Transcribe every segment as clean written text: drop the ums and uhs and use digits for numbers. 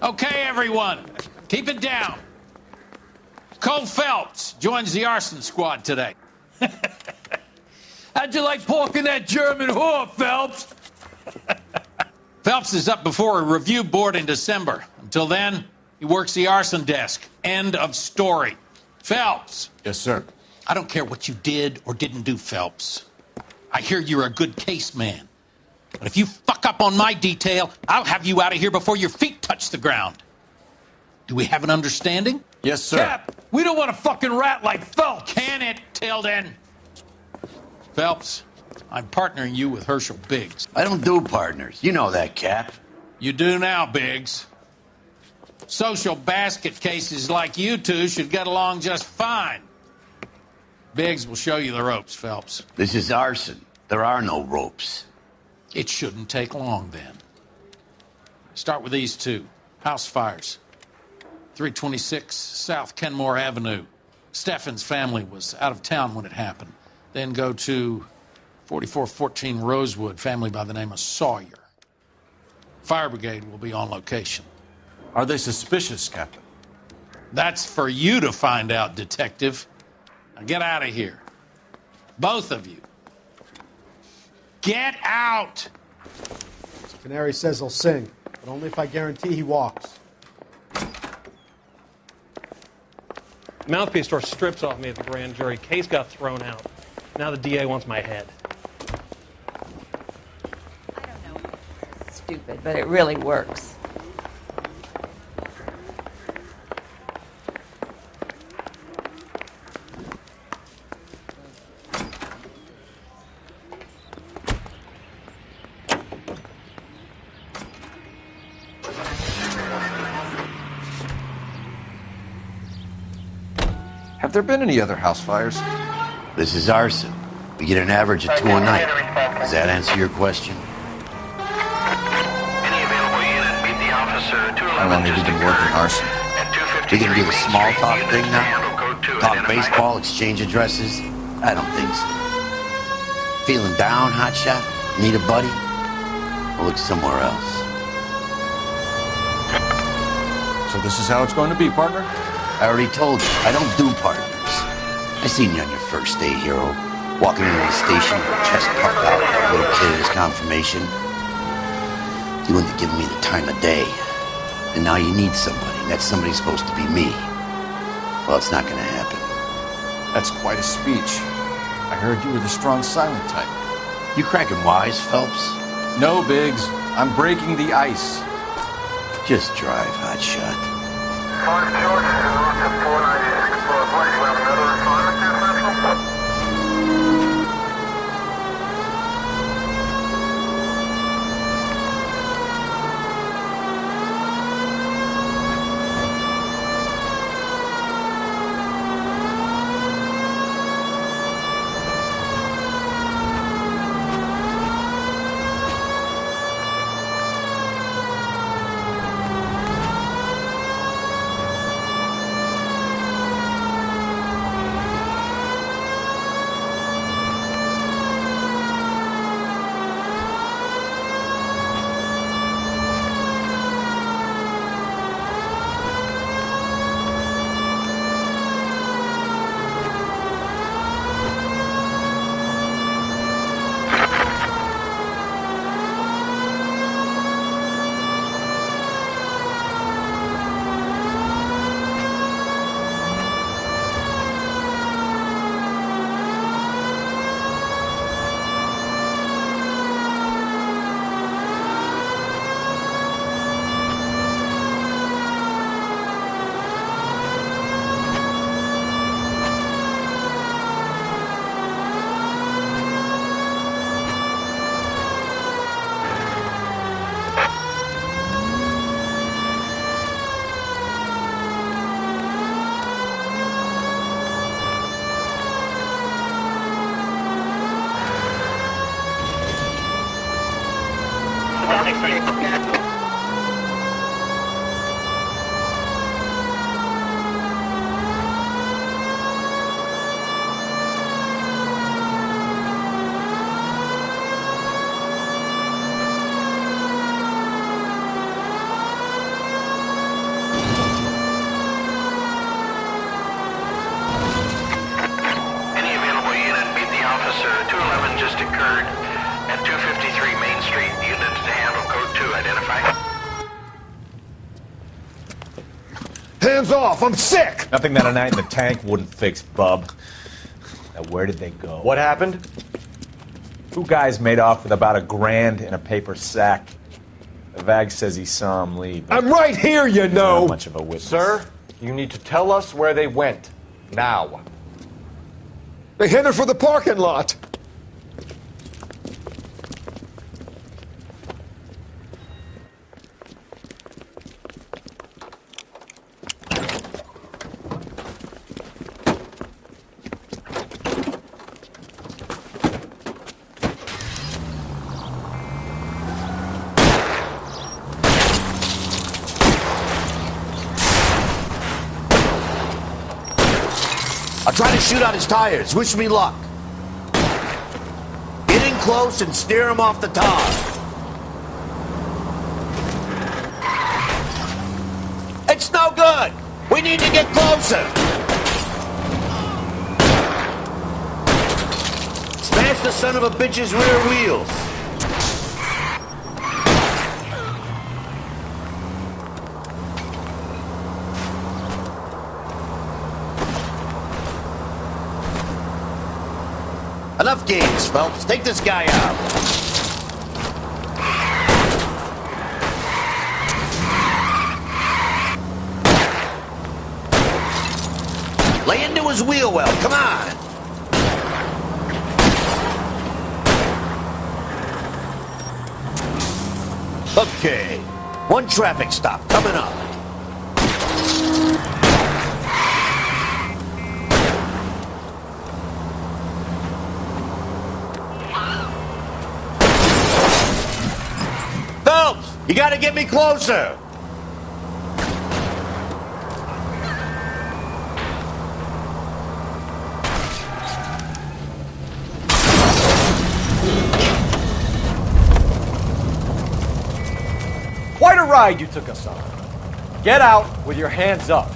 Okay, everyone, keep it down. Cole Phelps joins the arson squad today. How'd you like porking that German whore, Phelps? Phelps is up before a review board in December. Until then, he works the arson desk. End of story. Phelps. Yes, sir. I don't care what you did or didn't do, Phelps. I hear you're a good case man. But if you fuck up on my detail, I'll have you out of here before your feet touch the ground. Do we have an understanding? Yes, sir. Cap, we don't want a fucking rat like Phelps. Can it, Tilden? Phelps, I'm partnering you with Herschel Biggs. I don't do partners. You know that, Cap. You do now, Biggs. Social basket cases like you two should get along just fine. Biggs will show you the ropes, Phelps. This is arson. There are no ropes. It shouldn't take long, then. Start with these two. House fires. 326 South Kenmore Avenue. Steffen's family was out of town when it happened. Then go to 4414 Rosewood, family by the name of Sawyer. Fire brigade will be on location. Are they suspicious, Captain? That's for you to find out, Detective. Now get out of here. Both of you. Get out! Canary says he'll sing, but only if I guarantee he walks. Mouthpiece tore strips off me at the grand jury. Case got thrown out. Now the DA wants my head. I don't know. It's stupid, but it really works. Have there been any other house fires? This is arson. We get an average of 2 a night. Does that answer your question? How long have you been working arson? We can do the small talk thing now? Talk baseball, exchange addresses? I don't think so. Feeling down, hotshot? Need a buddy? We'll look somewhere else. So this is how it's going to be, partner? I already told you, I don't do partners. I seen you on your first day, hero. Walking into the station with your chest puffed out like a little kid at his confirmation. You wouldn't have given me the time of day. And now you need somebody, and that somebody's supposed to be me. Well, it's not gonna happen. That's quite a speech. I heard you were the strong silent type. You cracking wise, Phelps? No, Biggs. I'm breaking the ice. Just drive, hotshot. George, north of 496 Broadway. You have another assignment there, Central? hands off! I'm sick! Nothing that a night in the tank wouldn't fix, bub. Now, where did they go? What happened? Two guys made off with about $1,000 in a paper sack. The Vag says he saw him leave. I'm right here, you know! Not much of a witness. Sir, you need to tell us where they went. Now. They headed for the parking lot. I'll try to shoot out his tires. Wish me luck. Get in close and steer him off the tar. It's no good. We need to get closer. Smash the son of a bitch's rear wheels. Enough games, Phelps. Take this guy out. Lay into his wheel well. Come on. Okay. One traffic stop coming up. You gotta get me closer! Quite a ride you took us on. Get out with your hands up.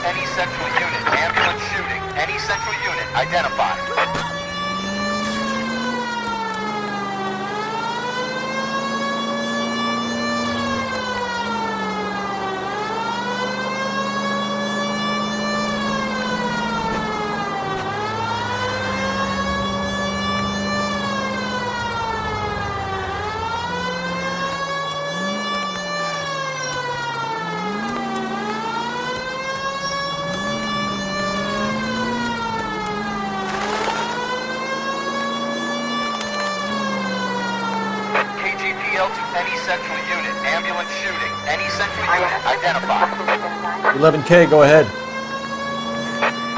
Any central unit. Ambulance shooting. Any central unit. Identified. central unit. Ambulance shooting. Any central unit identified. 11K, go ahead.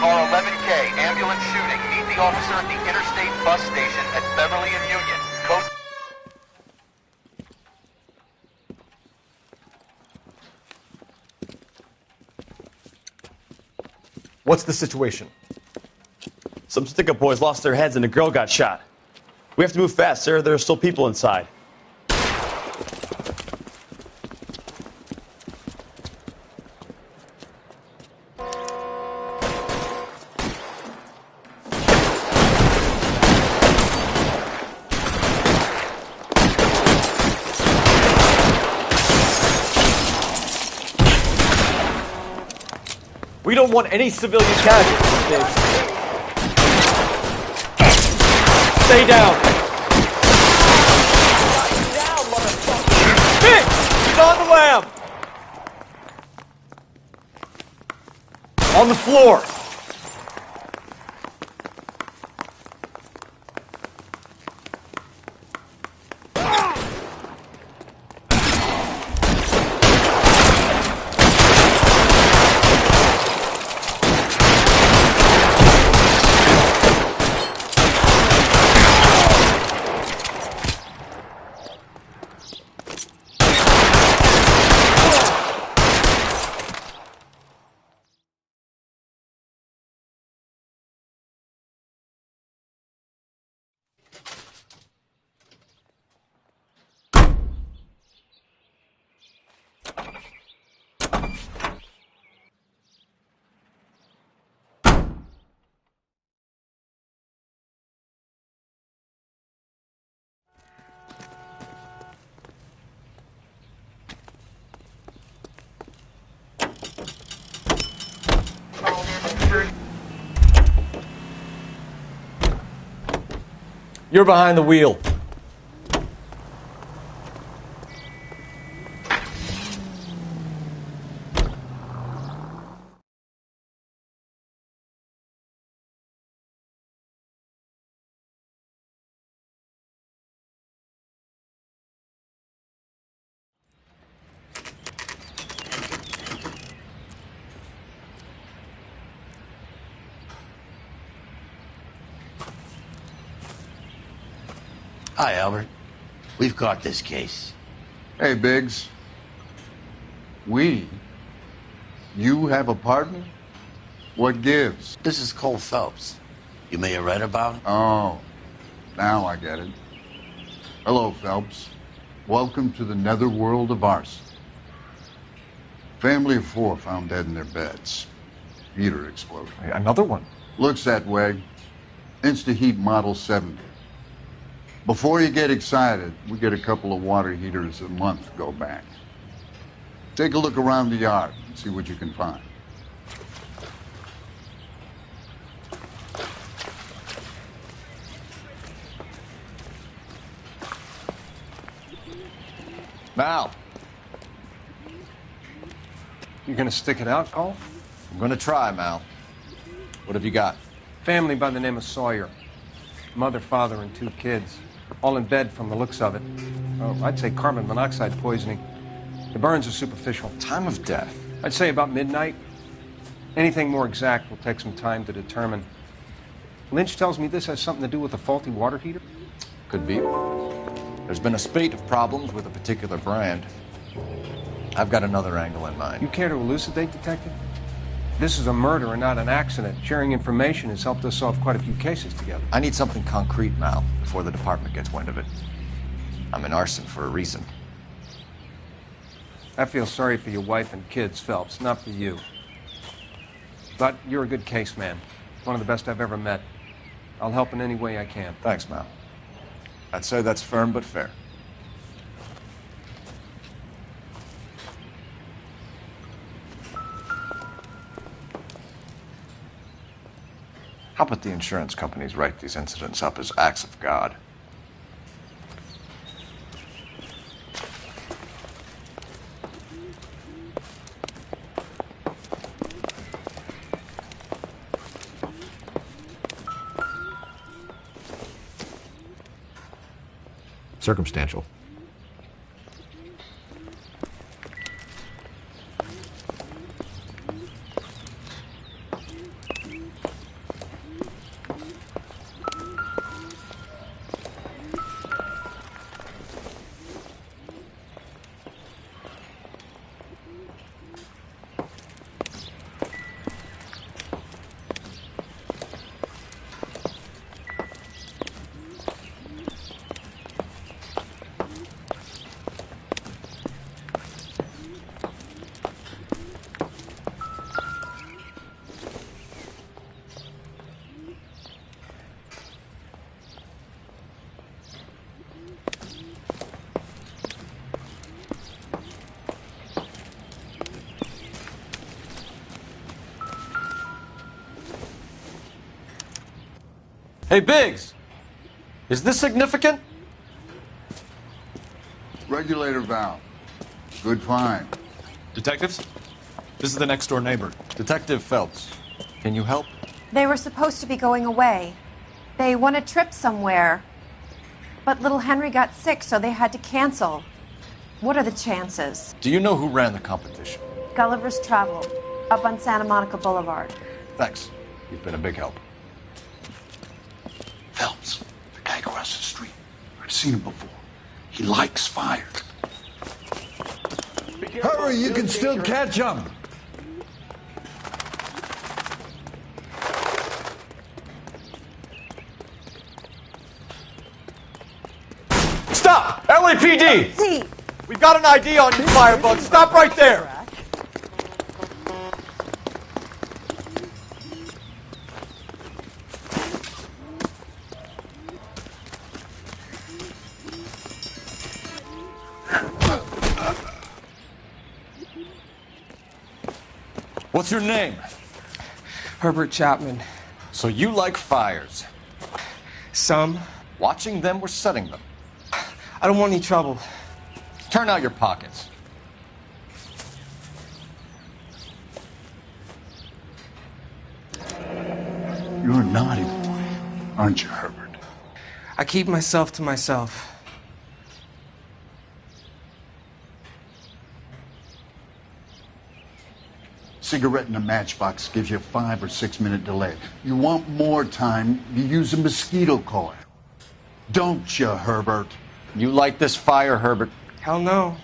Car 11K, ambulance shooting. Meet the officer at the Interstate bus station at Beverly and Union. Code. What's the situation? Some stick-up boys lost their heads and a girl got shot. We have to move fast, sir. There are still people inside. We don't want any civilian casualties, Dave. Stay down. Big! He's on the lam! On the floor. You're behind the wheel. Hi, Albert. We've caught this case. Hey, Biggs. You have a partner? What gives? This is Cole Phelps. You may have read about him? Oh, now I get it. Hello, Phelps. Welcome to the netherworld of arson. Family of 4 found dead in their beds. Heater explosion. Another one? Looks that way. Insta-Heat Model 70. Before you get excited, we get a couple of water heaters a month go back. Take a look around the yard and see what you can find. Mal. You gonna stick it out, Cole? I'm gonna try, Mal. What have you got? Family by the name of Sawyer. Mother, father, and 2 kids. All in bed from the looks of it. Oh, I'd say carbon monoxide poisoning. The burns are superficial. Time of death? I'd say about midnight. Anything more exact will take some time to determine. Lynch tells me this has something to do with a faulty water heater. Could be. There's been a spate of problems with a particular brand. I've got another angle in mind. You care to elucidate, Detective? This is a murder and not an accident. Sharing information has helped us solve quite a few cases together. I need something concrete, Mal, before the department gets wind of it. I'm in arson for a reason. I feel sorry for your wife and kids, Phelps, not for you. But you're a good case man. One of the best I've ever met. I'll help in any way I can. Thanks, Mal. I'd say that's firm but fair. How about the insurance companies write these incidents up as acts of God? Circumstantial. Hey, Biggs! Is this significant? Regulator valve. Good find. Detectives? This is the next door neighbor. Detective Phelps, can you help? They were supposed to be going away. They won a trip somewhere. But little Henry got sick, so they had to cancel. What are the chances? Do you know who ran the competition? Gulliver's Travel, up on Santa Monica Boulevard. Thanks. You've been a big help. Phelps, the guy across the street. I've seen him before. He likes fire. Hurry, you can still catch him! Stop! LAPD! See, We've got an ID on you, Firebug. Stop right there! What's your name? Herbert Chapman. So you like fires? Some. Watching them or setting them? I don't want any trouble. Turn out your pockets. You're a naughty boy, aren't you, Herbert? I keep myself to myself. Cigarette in a matchbox gives you a 5 or 6 minute delay. You want more time, you use a mosquito coil. Don't you, Herbert? You like this fire, Herbert? Hell no.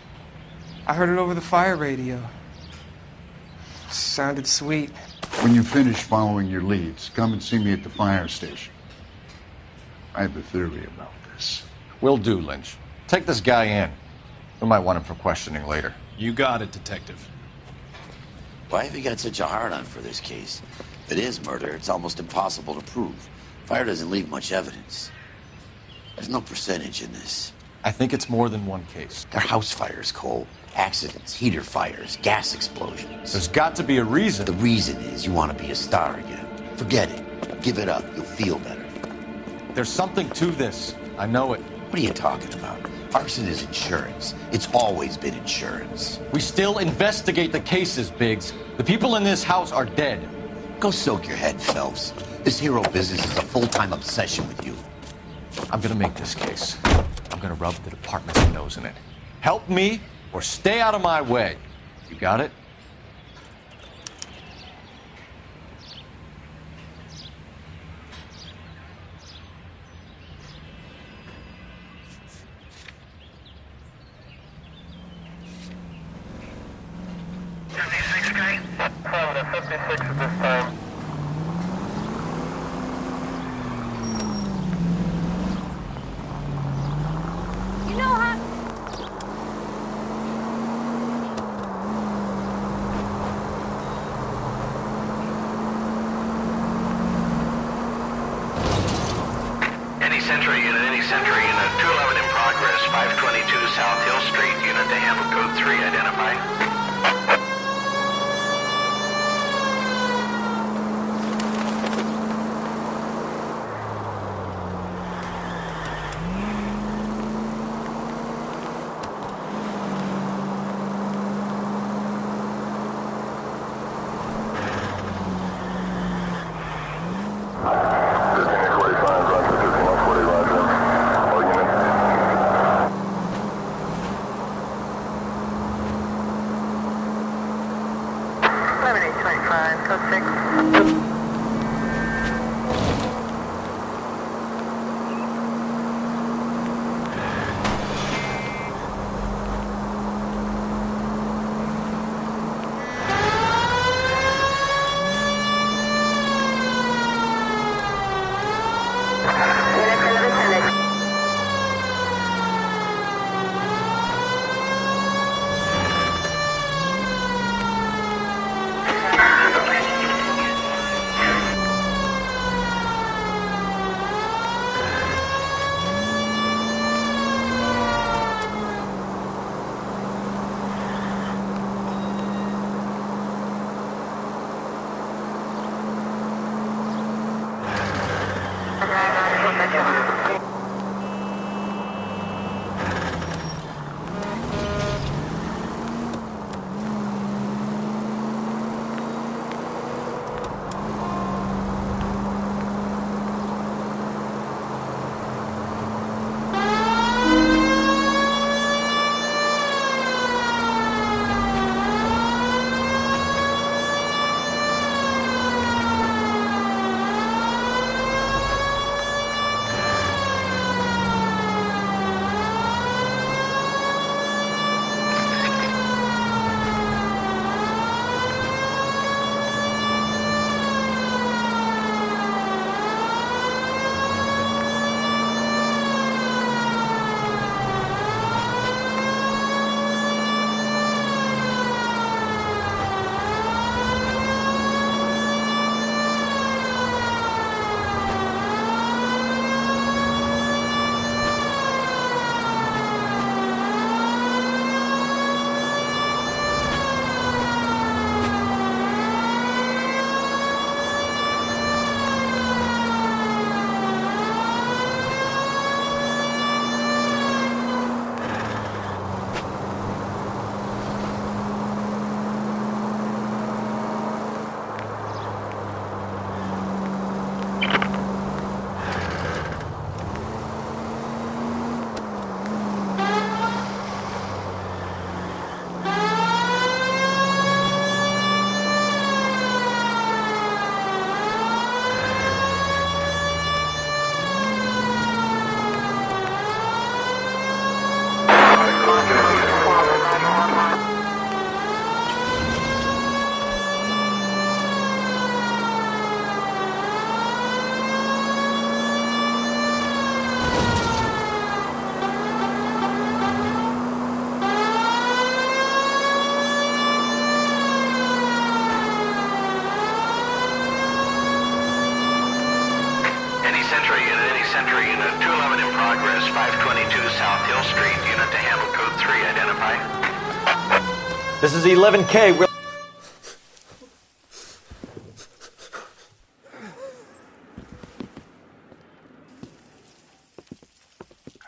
I heard it over the fire radio. Sounded sweet. When you finish following your leads, come and see me at the fire station. I have a theory about this. Will do, Lynch. Take this guy in. We might want him for questioning later. You got it, Detective. Why have you got such a hard-on for this case? If it is murder, it's almost impossible to prove. Fire doesn't leave much evidence. There's no percentage in this. I think it's more than one case. They're house fires, Cole. Accidents, heater fires, gas explosions. There's got to be a reason. The reason is you want to be a star again. Forget it. Give it up. You'll feel better. There's something to this. I know it. What are you talking about? Arson is insurance. It's always been insurance. We still investigate the cases, Biggs. The people in this house are dead. Go soak your head, Phelps. This hero business is a full-time obsession with you. I'm gonna make this case. I'm gonna rub the department's nose in it. Help me or stay out of my way. You got it? Private 56 at this time. you know how... Any Century unit, any Century unit. 211 in progress, 522 South Hill Street. Unit to handle code 3, identify. Century Unit 211 in progress, 522 South Hill Street, unit to handle code 3, identify. This is 11K.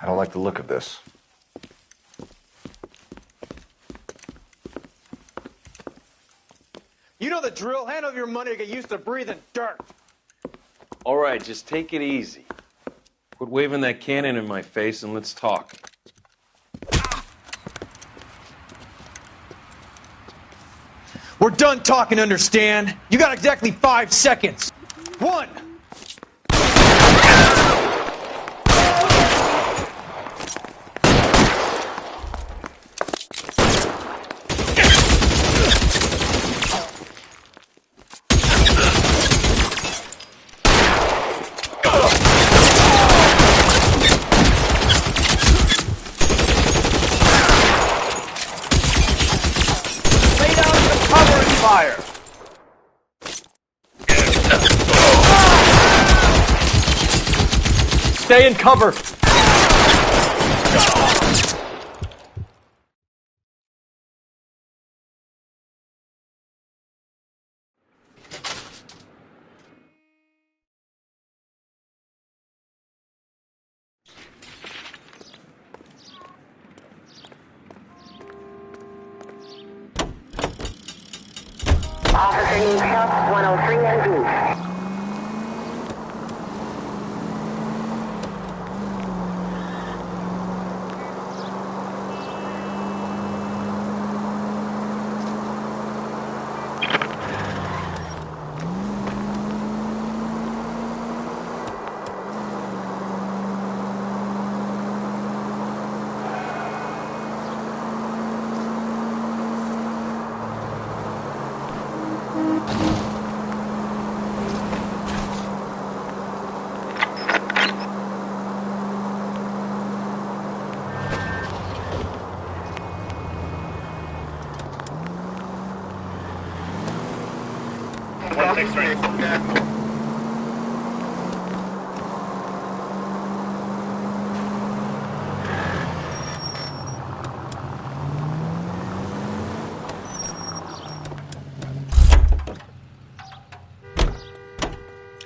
I don't like the look of this. You know the drill. Hand over your money or get used to breathing dirt. All right, just take it easy. Quit waving that cannon in my face and let's talk. We're done talking, understand? You got exactly 5 seconds. 1. Fire! Stay in cover! Officer needs help, 103 ND.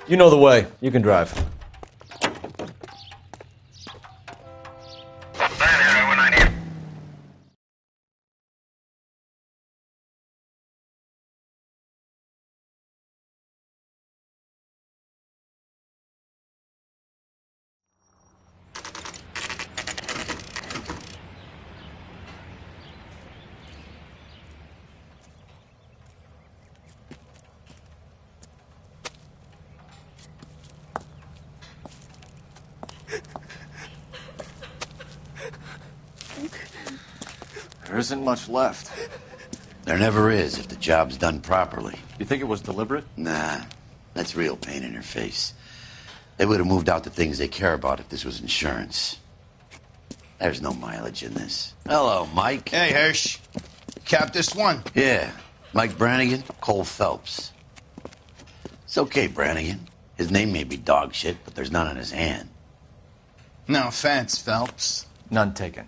You know the way. You can drive. There isn't much left. There never is if the job's done properly. You think it was deliberate? Nah, that's real pain in her face. They would have moved out the things they care about if this was insurance. There's no mileage in this. Hello, Mike. Hey, Hirsch. Cap this one. Yeah, Mike Brannigan, Cole Phelps. It's okay, Brannigan. His name may be dog shit, but there's none on his hand. No offense, Phelps. None taken.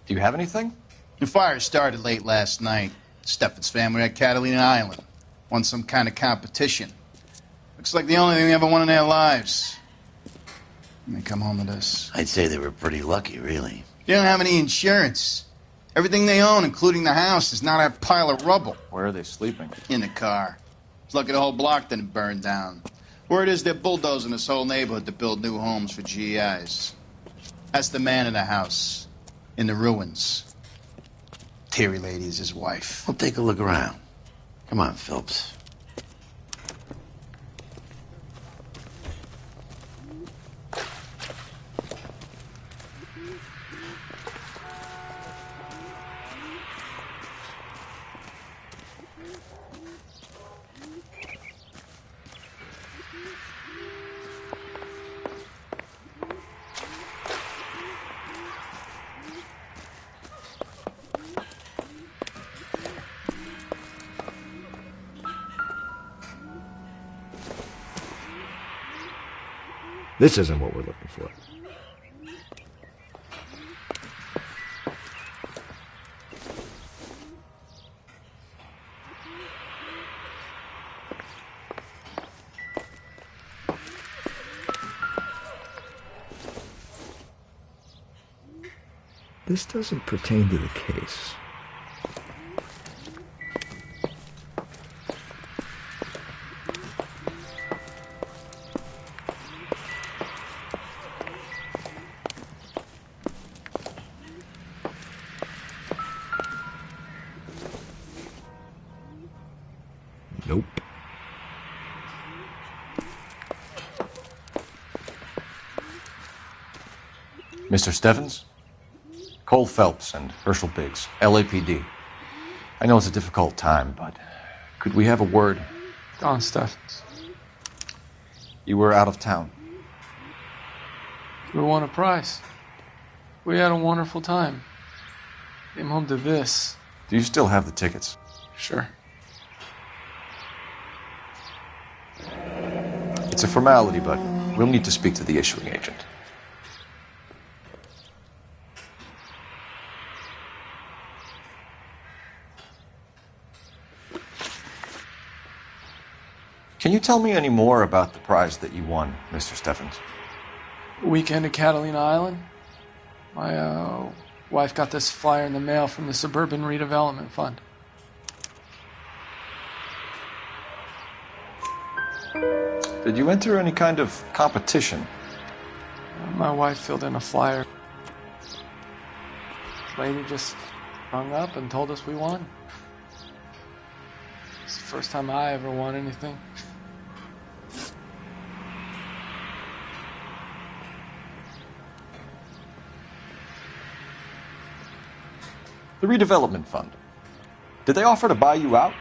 Do you have anything? The fire started late last night. Steffen's family at Catalina Island. Won some kind of competition. Looks like the only thing they ever won in their lives. And they come home to this. I'd say they were pretty lucky, really. They don't have any insurance. Everything they own, including the house, is not a pile of rubble. Where are they sleeping? In the car. It's lucky the whole block didn't burn down. Word is they're bulldozing this whole neighborhood to build new homes for GIs. That's the man in the house. In the ruins. Terry lady is his wife. We'll take a look around. Come on, Phelps. This isn't what we're looking for. This doesn't pertain to the case. Nope. Mr. Steffens? Cole Phelps and Herschel Biggs, LAPD. I know it's a difficult time, but could we have a word? Don Steffens. You were out of town. We won a prize. We had a wonderful time. Came home to this. Do you still have the tickets? Sure. It's a formality, but we'll need to speak to the issuing agent. Can you tell me any more about the prize that you won, Mr. Steffens? Weekend at Catalina Island. My wife got this flyer in the mail from the Suburban Redevelopment Fund. Did you enter any kind of competition? My wife filled in a flyer. Lady just hung up and told us we won. It's the first time I ever won anything. The redevelopment fund. Did they offer to buy you out?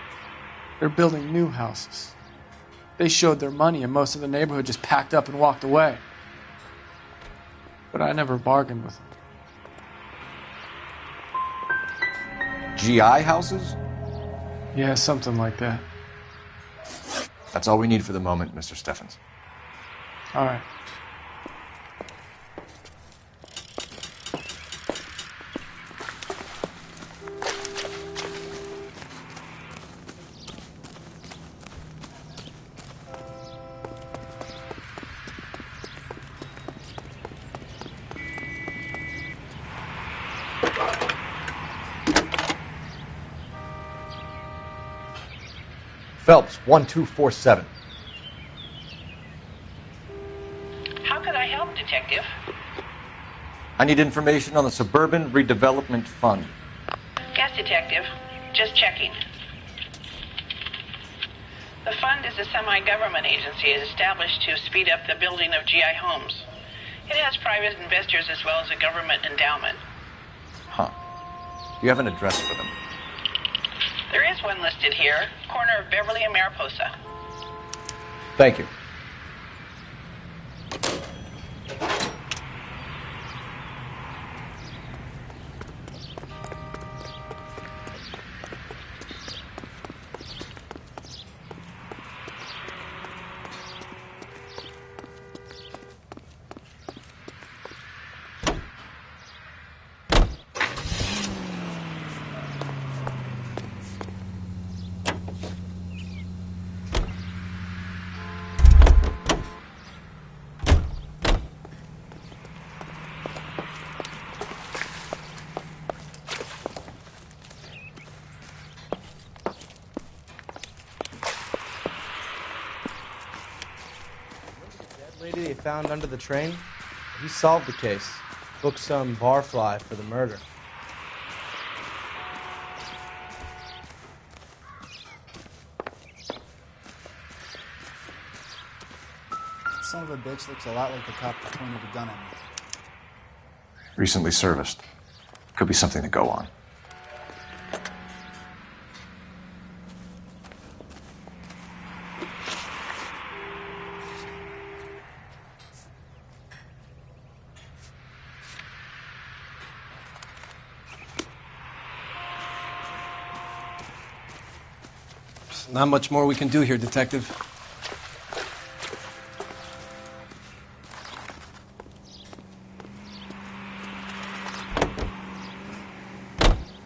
They're building new houses. They showed their money and most of the neighborhood just packed up and walked away. But I never bargained with them. GI houses? Yeah, something like that. That's all we need for the moment, Mr. Steffens. All right. Phelps, 1247. How can I help, Detective? I need information on the Suburban Redevelopment Fund. Yes, Detective. Just checking. The fund is a semi-government agency established to speed up the building of GI homes. It has private investors as well as a government endowment. Huh. you have an address for them? There is one listed here, corner of Beverly and Mariposa. Thank you. Lady they found under the train, he solved the case. Booked some barfly for the murder. Son of a bitch looks a lot like the cop that pointed a gun at me. Recently serviced. Could be something to go on. Not much more we can do here, Detective.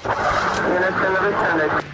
Units in the vicinity.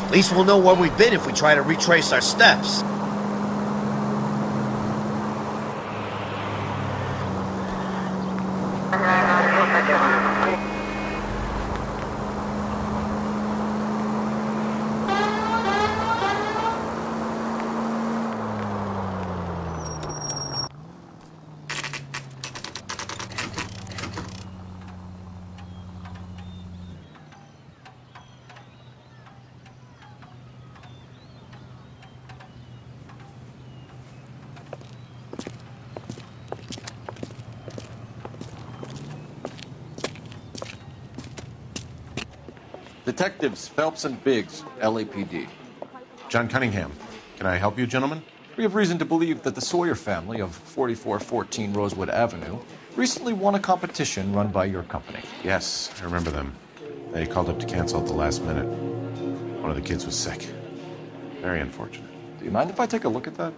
At least we'll know where we've been if we try to retrace our steps. Detectives Phelps and Biggs, LAPD. John Cunningham. Can I help you, gentlemen? We have reason to believe that the Sawyer family of 4414 Rosewood Avenue recently won a competition run by your company. Yes, I remember them. They called up to cancel at the last minute. One of the kids was sick. Very unfortunate. Do you mind if I take a look at that?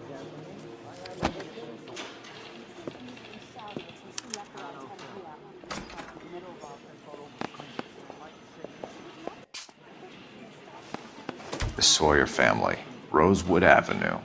The Sawyer family, Rosewood Avenue.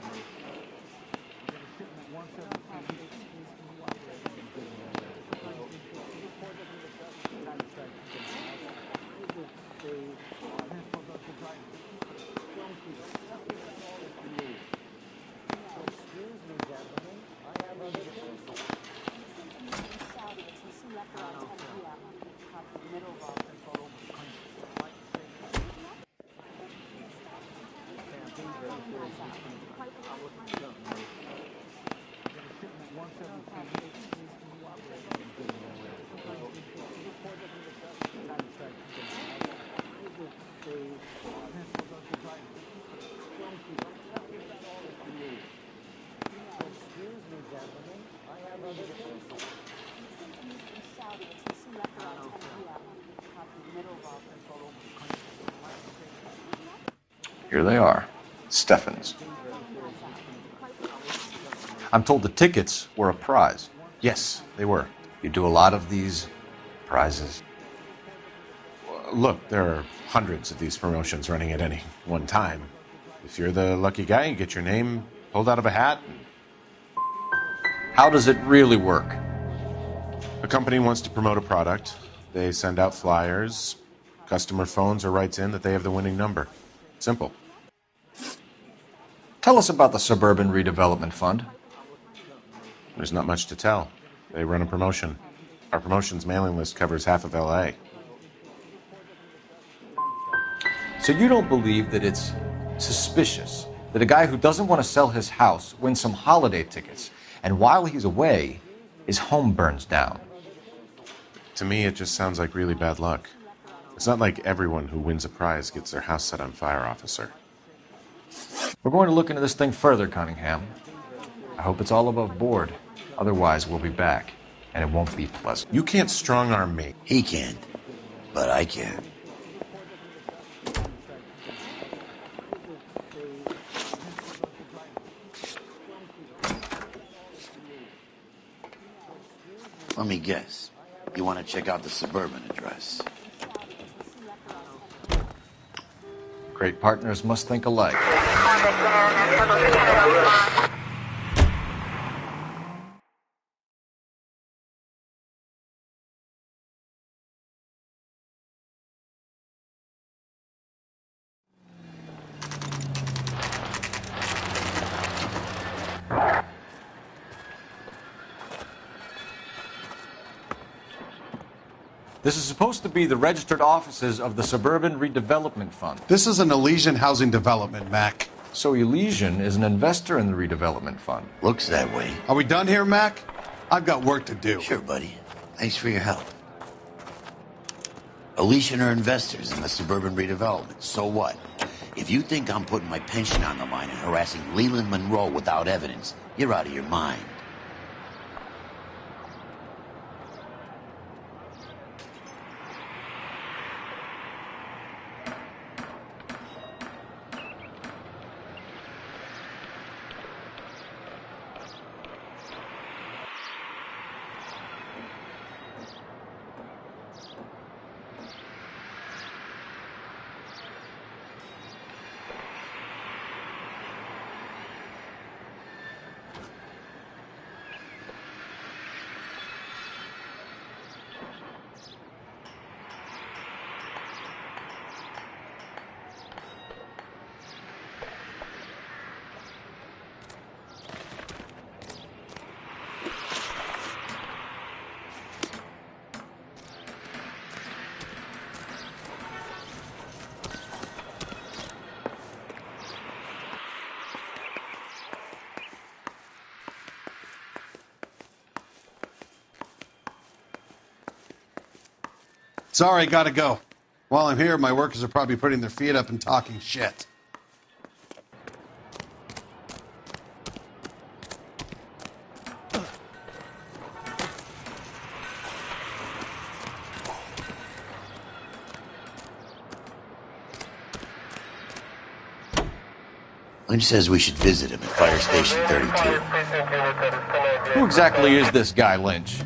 Here they are, Steffens. I'm told the tickets were a prize. Yes, they were. You do a lot of these prizes? Look, there are hundreds of these promotions running at any one time. If you're the lucky guy, you get your name pulled out of a hat. How does it really work? A company wants to promote a product. They send out flyers. Customer phones or writes in that they have the winning number. Simple. Tell us about the Suburban Redevelopment Fund. There's not much to tell. They run a promotion. Our promotions mailing list covers half of LA. So you don't believe that it's suspicious that a guy who doesn't want to sell his house wins some holiday tickets, and while he's away, his home burns down? To me, it just sounds like really bad luck. It's not like everyone who wins a prize gets their house set on fire, officer. We're going to look into this thing further, Cunningham. I hope it's all above board. Otherwise, we'll be back, and it won't be pleasant. You can't strong-arm me. He can't, but I can. Let me guess. You want to check out the Suburban address? Great partners must think alike. This is supposed to be the registered offices of the Suburban Redevelopment Fund. This is an Elysian housing development, Mac. So Elysian is an investor in the redevelopment fund. Looks that way. Are we done here, Mac? I've got work to do. Sure, buddy. Thanks for your help. Elysian are investors in the Suburban Redevelopment. So what? If you think I'm putting my pension on the line and harassing Leland Monroe without evidence, you're out of your mind. Sorry, gotta go. While I'm here, my workers are probably putting their feet up and talking shit. Lynch says we should visit him at Fire Station 32. Who exactly is this guy, Lynch?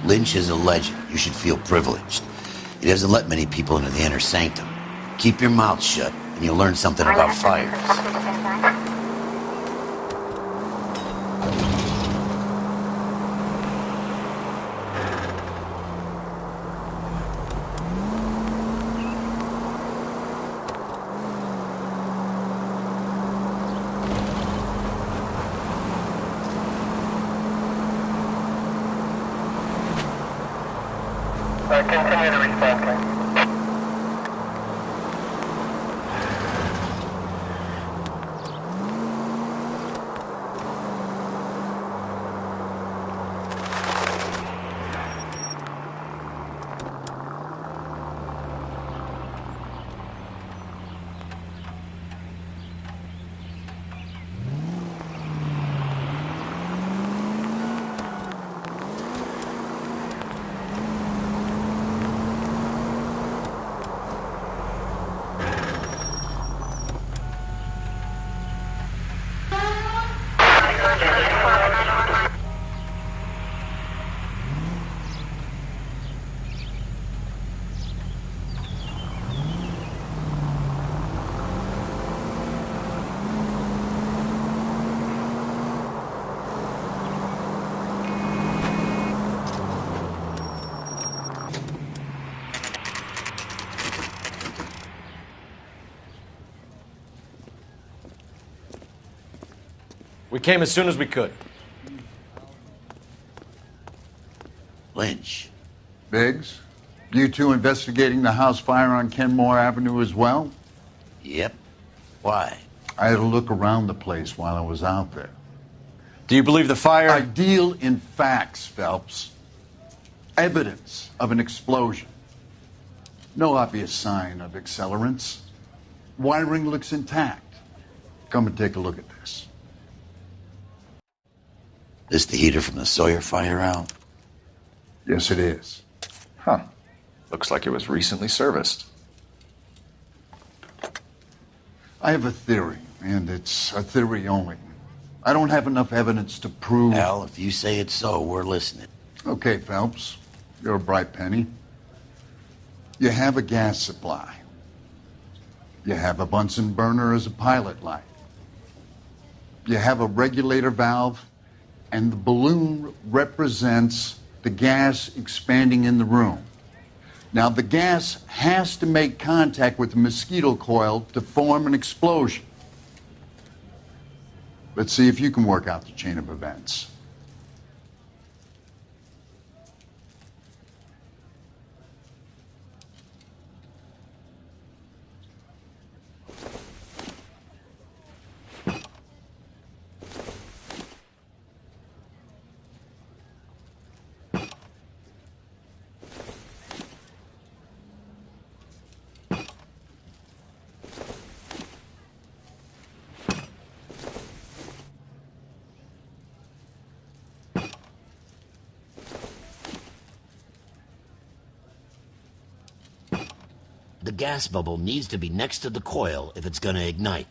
Lynch is a legend. You should feel privileged. He doesn't let many people into the inner sanctum. Keep your mouth shut, and you'll learn something about fires. Continue to respond, please. We came as soon as we could. Lynch. Biggs, you two investigating the house fire on Kenmore Avenue as well? Yep. Why? I had a look around the place while I was out there. Do you believe the fire? I deal in facts, Phelps. Evidence of an explosion. No obvious sign of accelerants. Wiring looks intact. Come and take a look at this. This the heater from the Sawyer fire, Al? Yes, it is. Huh. Looks like it was recently serviced. I have a theory, and it's a theory only. I don't have enough evidence to prove... Al, if you say it's so, we're listening. Okay, Phelps. You're a bright penny. You have a gas supply. You have a Bunsen burner as a pilot light. You have a regulator valve, and the balloon represents the gas expanding in the room. Now, the gas has to make contact with the mosquito coil to form an explosion. Let's see if you can work out the chain of events. The gas bubble needs to be next to the coil if it's gonna ignite.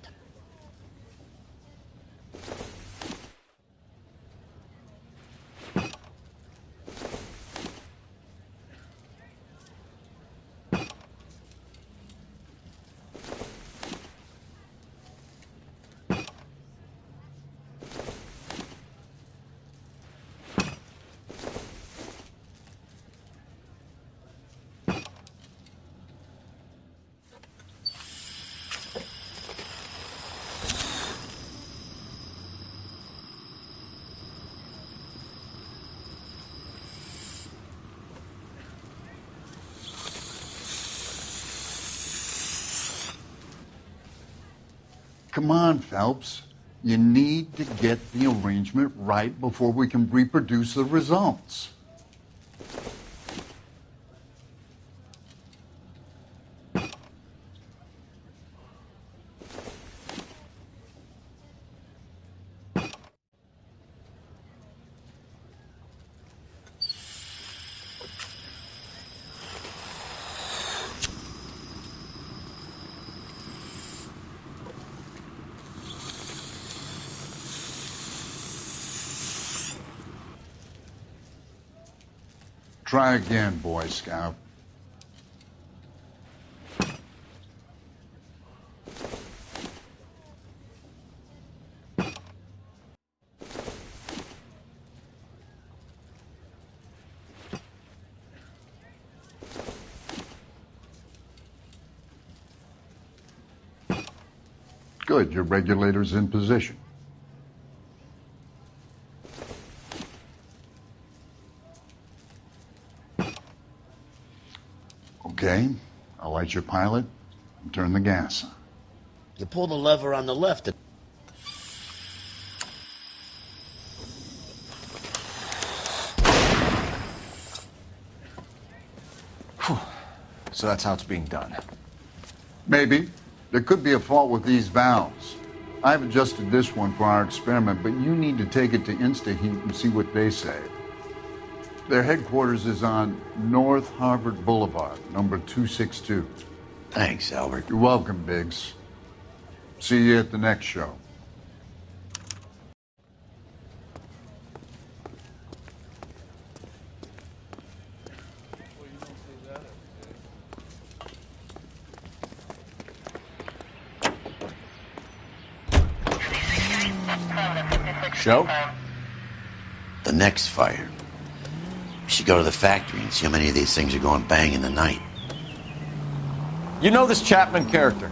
Come on, Phelps. You need to get the arrangement right before we can reproduce the results. Try again, Boy Scout. Good, your regulator's in position. Okay, I'll light your pilot and turn the gas on. You pull the lever on the left. So that's how it's being done. Maybe. There could be a fault with these valves. I've adjusted this one for our experiment, but you need to take it to InstaHeat and see what they say. Their headquarters is on North Harvard Boulevard, number 262. Thanks, Albert. You're welcome, Biggs. See you at the next show. Show? The next fire. We should go to the factory and see how many of these things are going bang in the night. You know this Chapman character?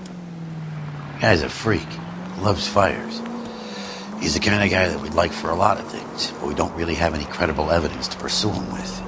Guy's a freak. Loves fires. He's the kind of guy that we'd like for a lot of things, but we don't really have any credible evidence to pursue him with.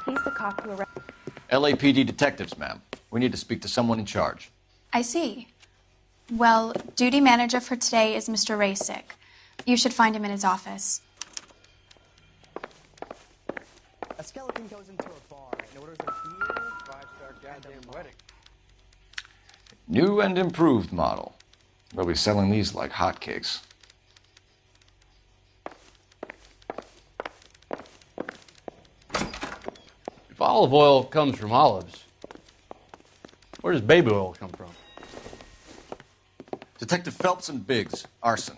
He's the cop who arrested. LAPD detectives, ma'am. We need to speak to someone in charge. I see. Well, duty manager for today is Mr. Rasick. You should find him in his office. A skeleton goes into a bar and orders a beer, five-star goddamn wedding. New and improved model. They'll be selling these like hotcakes. If olive oil comes from olives, where does baby oil come from? Detective Phelps and Biggs, arson.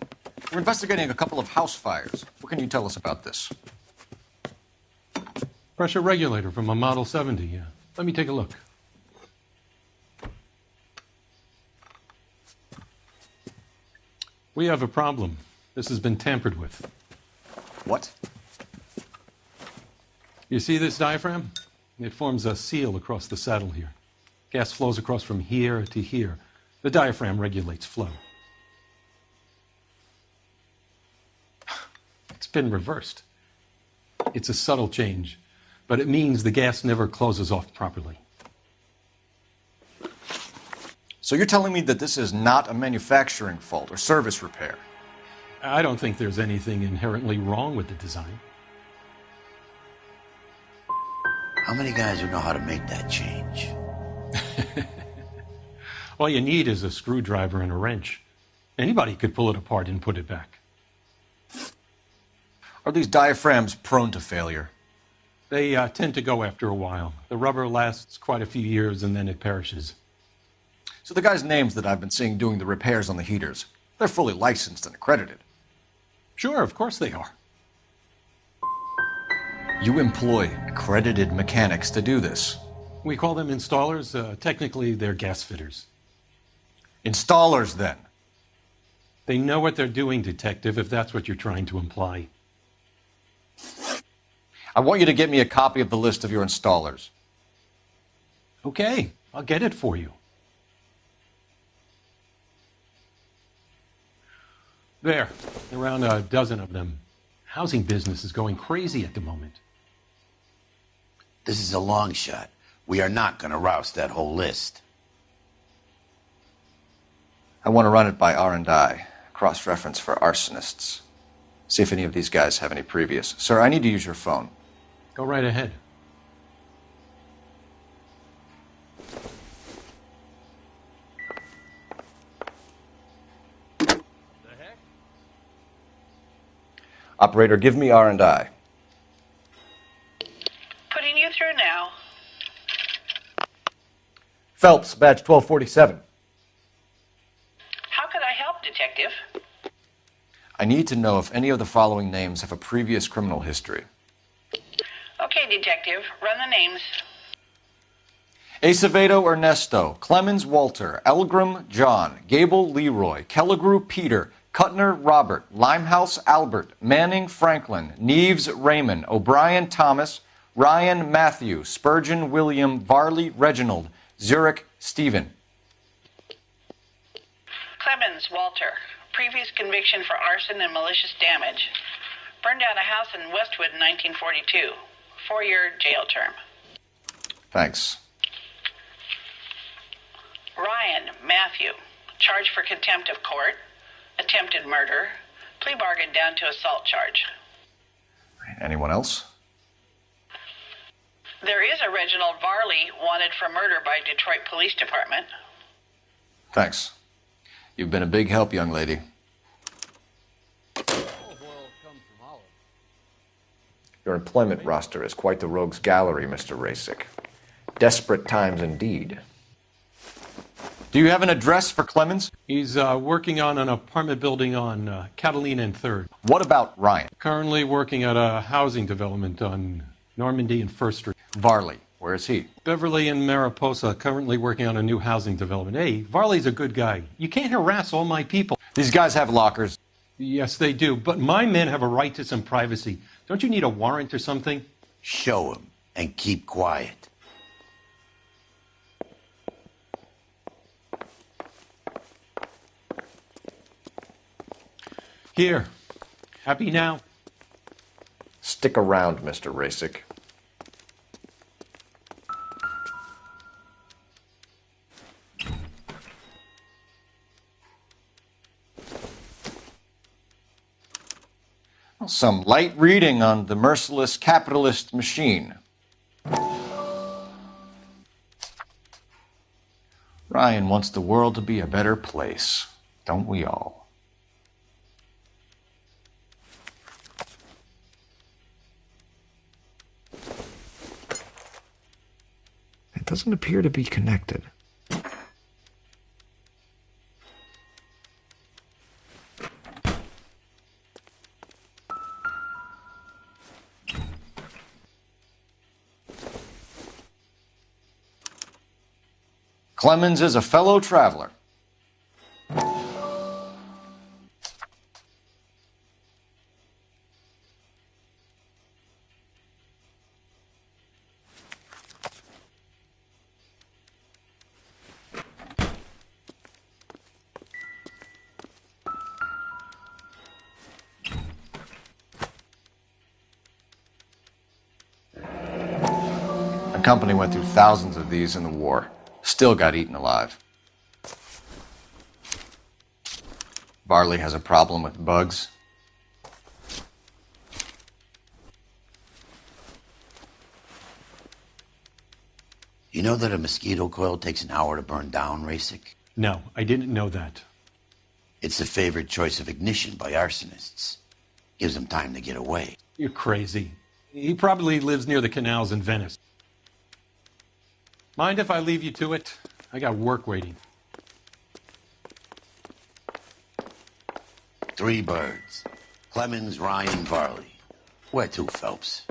We're investigating a couple of house fires. What can you tell us about this? Pressure regulator from a Model 70, yeah. Let me take a look. We have a problem. This has been tampered with. What? You see this diaphragm? It forms a seal across the saddle here. Gas flows across from here to here. The diaphragm regulates flow. It's been reversed. It's a subtle change, but it means the gas never closes off properly. So you're telling me that this is not a manufacturing fault or service repair? I don't think there's anything inherently wrong with the design. How many guys would know how to make that change? All you need is a screwdriver and a wrench. Anybody could pull it apart and put it back. Are these diaphragms prone to failure? They tend to go after a while. The rubber lasts quite a few years and then it perishes. So the guys' names that I've been seeing doing the repairs on the heaters, they're fully licensed and accredited. Sure, of course they are. You employ accredited mechanics to do this. We call them installers. Technically, they're gas fitters. Installers, then? They know what they're doing, Detective, if that's what you're trying to imply. I want you to get me a copy of the list of your installers. Okay, I'll get it for you. There, around a dozen of them. Housing business is going crazy at the moment. This is a long shot. We are not going to roust that whole list. I want to run it by R&I, cross-reference for arsonists. See if any of these guys have any previous. Sir, I need to use your phone. Go right ahead. Operator, give me R&I. Putting you through now. Phelps, badge 1247. How could I help, Detective? I need to know if any of the following names have a previous criminal history. Okay, Detective, run the names. Acevedo Ernesto, Clemens Walter, Elgram John, Gable Leroy, Kelligrew Peter, Kuttner Robert, Limehouse Albert, Manning Franklin, Neves Raymond, O'Brien Thomas, Ryan Matthew, Spurgeon William, Varley Reginald, Zurich Stephen. Clemens Walter, previous conviction for arson and malicious damage. Burned down a house in Westwood in 1942. 4-year jail term. Thanks. Ryan Matthew, charged for contempt of court, attempted murder, plea bargain down to assault charge. Anyone else? There is a Reginald Varley wanted for murder by Detroit Police Department. Thanks. You've been a big help, young lady. Your employment roster is quite the rogues gallery, Mr. Rasick. Desperate times indeed. Do you have an address for Clemens? He's working on an apartment building on Catalina and 3rd. What about Ryan? Currently working at a housing development on Normandy and 1st Street. Varley, where is he? Beverly and Mariposa, currently working on a new housing development. Hey, Varley's a good guy. You can't harass all my people. These guys have lockers. Yes, they do, but my men have a right to some privacy. Don't you need a warrant or something? Show him and keep quiet. Here. Happy now? Stick around, Mr. Rasick. Some light reading on the merciless capitalist machine. Ryan wants the world to be a better place, don't we all? It doesn't appear to be connected. Clemens is a fellow traveler. The company went through thousands of these in the war. Still got eaten alive. Varley has a problem with bugs. You know that a mosquito coil takes an hour to burn down, Rasick? No, I didn't know that. It's the favored choice of ignition by arsonists. Gives them time to get away. You're crazy. He probably lives near the canals in Venice. Mind if I leave you to it? I got work waiting. 3 birds. Clemens, Ryan, Varley. Where to, Phelps?